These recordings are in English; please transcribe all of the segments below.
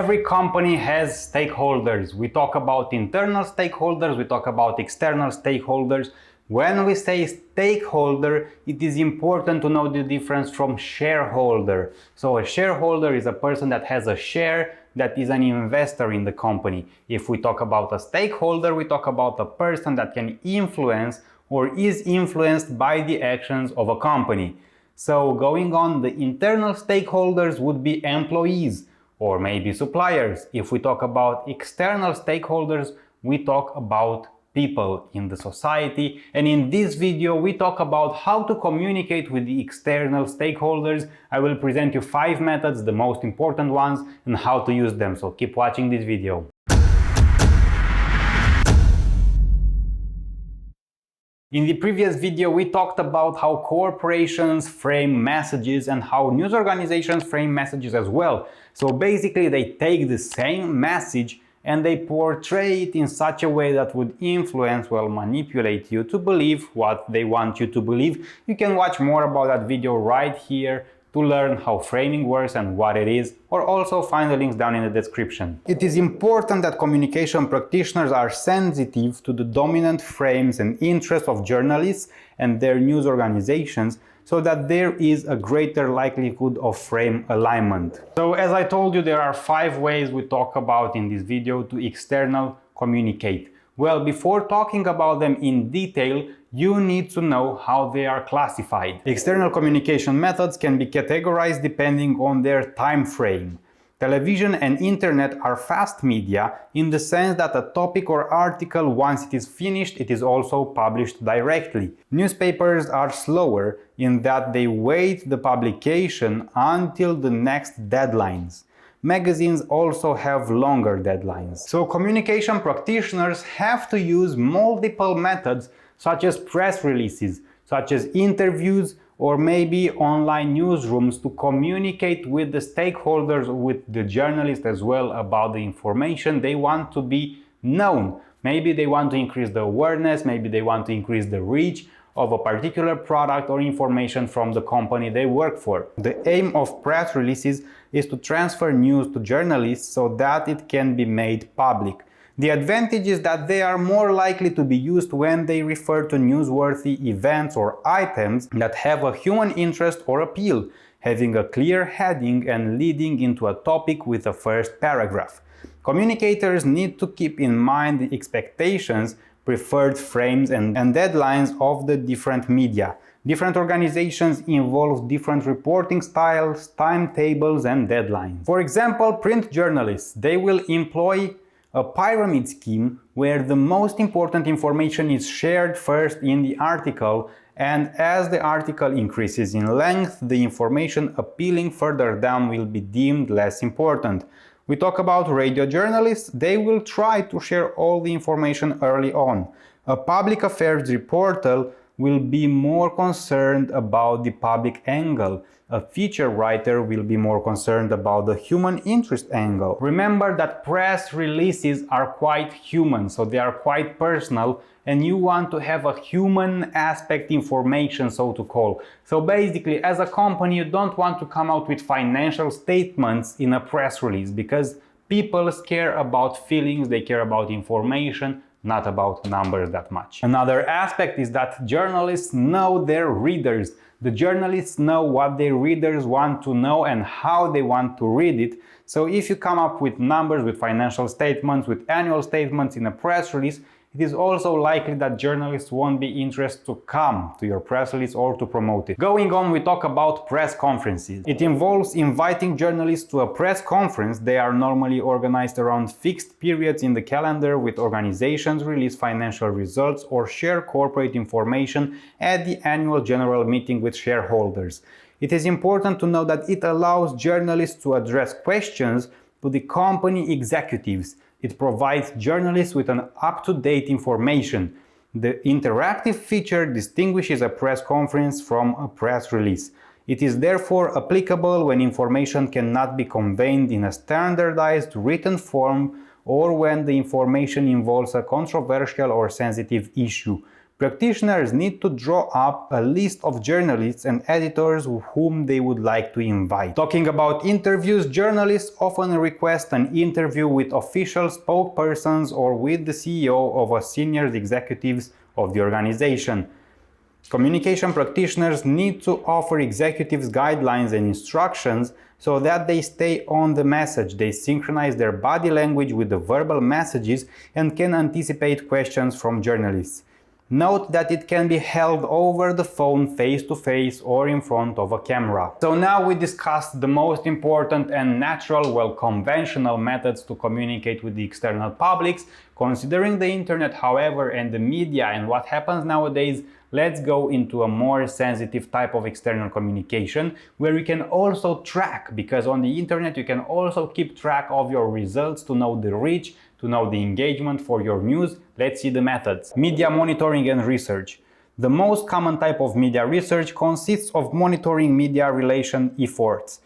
Every company has stakeholders. We talk about internal stakeholders, we talk about external stakeholders. When we say stakeholder, it is important to know the difference from shareholder. So a shareholder is a person that has a share, that is an investor in the company. If we talk about a stakeholder, we talk about a person that can influence or is influenced by the actions of a company. So going on, the internal stakeholders would be employees or maybe suppliers. If we talk about external stakeholders, we talk about people in the society, and in this video we talk about how to communicate with the external stakeholders. I will present you 5 methods, the most important ones, and how to use them, so keep watching this video. In the previous video we talked about how corporations frame messages and how news organizations frame messages as well. So basically they take the same message and they portray it in such a way that would influence, well, manipulate you to believe what they want you to believe. You can watch more about that video right here to learn how framing works and what it is, or also find the links down in the description. It is important that communication practitioners are sensitive to the dominant frames and interests of journalists and their news organizations, so that there is a greater likelihood of frame alignment. So as I told you, there are 5 ways we talk about in this video to external communicate. Well, before talking about them in detail, you need to know how they are classified. External communication methods can be categorized depending on their time frame. Television and internet are fast media in the sense that a topic or article, once it is finished, it is also published directly. Newspapers are slower in that they wait the publication until the next deadlines. Magazines also have longer deadlines. So communication practitioners have to use multiple methods such as press releases, such as interviews, or maybe online newsrooms to communicate with the stakeholders, with the journalists as well, about the information they want to be known. Maybe they want to increase the awareness, maybe they want to increase the reach of a particular product or information from the company they work for. The aim of press releases is to transfer news to journalists so that it can be made public. The advantage is that they are more likely to be used when they refer to newsworthy events or items that have a human interest or appeal, having a clear heading and leading into a topic with a first paragraph. Communicators need to keep in mind the expectations, preferred frames and deadlines of the different media. Different organizations involve different reporting styles, timetables and deadlines. For example, print journalists, they will employ a pyramid scheme where the most important information is shared first in the article, and as the article increases in length, the information appealing further down will be deemed less important. We talk about radio journalists, they will try to share all the information early on. A public affairs reporter will be more concerned about the public angle. A feature writer will be more concerned about the human interest angle. Remember that press releases are quite human, so they are quite personal, and you want to have a human aspect information, so to call. So basically, as a company, you don't want to come out with financial statements in a press release, because people care about feelings, they care about information, not about numbers that much. Another aspect is that journalists know their readers. The journalists know what their readers want to know and how they want to read it. So if you come up with numbers, with financial statements, with annual statements in a press release, it is also likely that journalists won't be interested to come to your press release or to promote it. Going on, we talk about press conferences. It involves inviting journalists to a press conference. They are normally organized around fixed periods in the calendar, with organizations release financial results or share corporate information at the annual general meeting with shareholders. It is important to know that it allows journalists to address questions to the company executives. It provides journalists with an up-to-date information. The interactive feature distinguishes a press conference from a press release. It is therefore applicable when information cannot be conveyed in a standardized written form or when the information involves a controversial or sensitive issue. Practitioners need to draw up a list of journalists and editors whom they would like to invite. Talking about interviews, journalists often request an interview with official spokespersons or with the CEO or senior executives of the organization. Communication practitioners need to offer executives guidelines and instructions so that they stay on the message. They synchronize their body language with the verbal messages and can anticipate questions from journalists. Note that it can be held over the phone face-to-face or in front of a camera. So now we discussed the most important and natural, well, conventional methods to communicate with the external publics. Considering the internet, however, and the media and what happens nowadays, let's go into a more sensitive type of external communication where you can also track, because on the internet you can also keep track of your results to know the reach, to know the engagement for your news. Let's see the methods. Media monitoring and research. The most common type of media research consists of monitoring media relation efforts.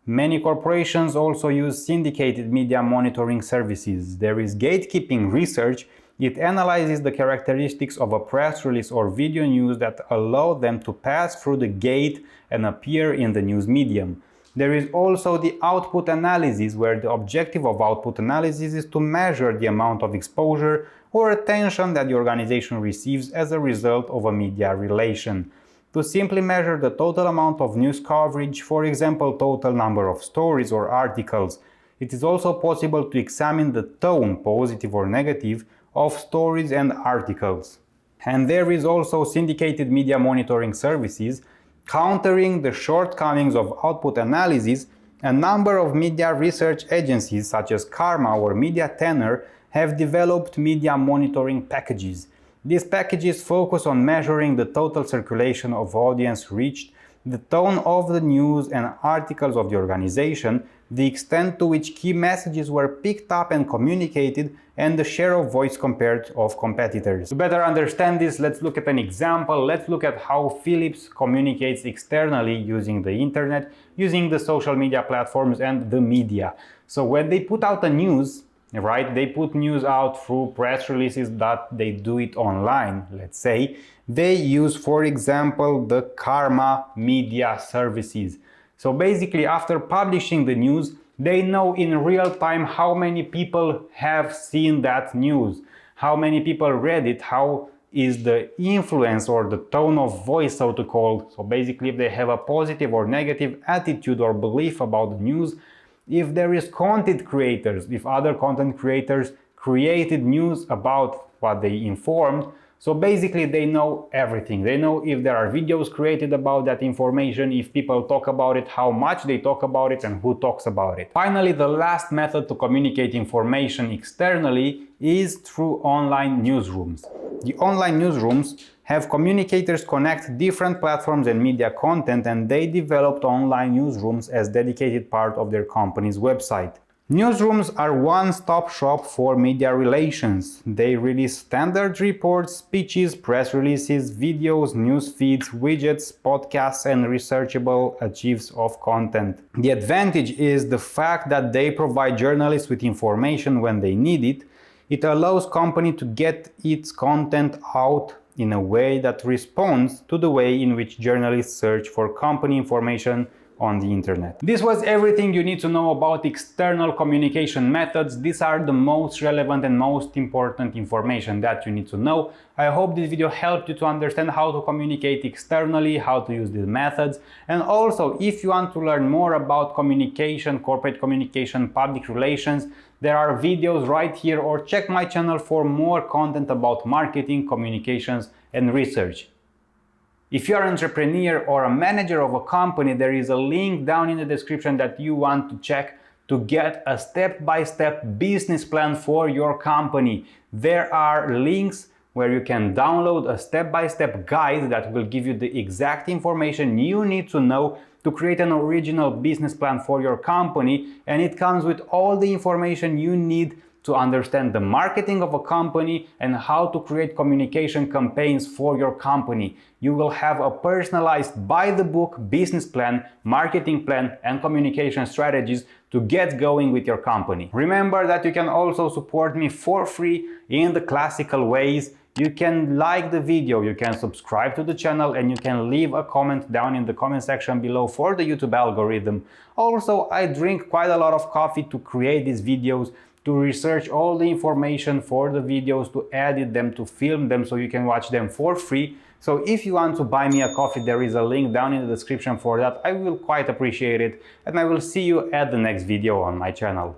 Many corporations also use syndicated media monitoring services. There is gatekeeping research. It analyzes the characteristics of a press release or video news that allow them to pass through the gate and appear in the news medium. There is also the output analysis, where the objective of output analysis is to measure the amount of exposure or attention that the organization receives as a result of a media relation. To simply measure the total amount of news coverage, for example, total number of stories or articles. It is also possible to examine the tone, positive or negative, of stories and articles. And there is also syndicated media monitoring services. Countering the shortcomings of output analysis, a number of media research agencies such as Karma or Media Tenor have developed media monitoring packages. These packages focus on measuring the total circulation of audience reached, the tone of the news and articles of the organization, the extent to which key messages were picked up and communicated, and the share of voice compared of competitors. To better understand this, let's look at an example. Let's look at how Philips communicates externally using the internet, using the social media platforms and the media. So when they put out the news, right, they put news out through press releases that they do it online, let's say. They use, for example, the Karma media services. So basically, after publishing the news, they know in real time how many people have seen that news, how many people read it, how is the influence or the tone of voice, so to call. So basically, if they have a positive or negative attitude or belief about the news, if there is content creators, if other content creators created news about what they informed. So basically they know everything. They know if there are videos created about that information, if people talk about it, how much they talk about it, and who talks about it. Finally, the last method to communicate information externally is through online newsrooms. The online newsrooms have communicators connect different platforms and media content, and they developed online newsrooms as dedicated part of their company's website. Newsrooms are one-stop shop for media relations. They release standard reports, speeches, press releases, videos, news feeds, widgets, podcasts, and researchable archives of content. The advantage is the fact that they provide journalists with information when they need it. It allows company to get its content out in a way that responds to the way in which journalists search for company information on the internet. This was everything you need to know about external communication methods. These are the most relevant and most important information that you need to know. I hope this video helped you to understand how to communicate externally, how to use these methods. And also, if you want to learn more about communication, corporate communication, public relations, there are videos right here, or check my channel for more content about marketing, communications, and research. If you are an entrepreneur or a manager of a company, there is a link down in the description that you want to check to get a step-by-step business plan for your company. There are links where you can download a step-by-step guide that will give you the exact information you need to know to create an original business plan for your company, and it comes with all the information you need to understand the marketing of a company and how to create communication campaigns for your company. You will have a personalized by-the-book business plan, marketing plan, and communication strategies to get going with your company. Remember that you can also support me for free in the classical ways. you can like the video, you can subscribe to the channel, and you can leave a comment down in the comment section below for the YouTube algorithm. Also, I drink quite a lot of coffee to create these videos, to research all the information for the videos, to edit them, to film them so you can watch them for free. So if you want to buy me a coffee, there is a link down in the description for that. I will quite appreciate it, and I will see you at the next video on my channel.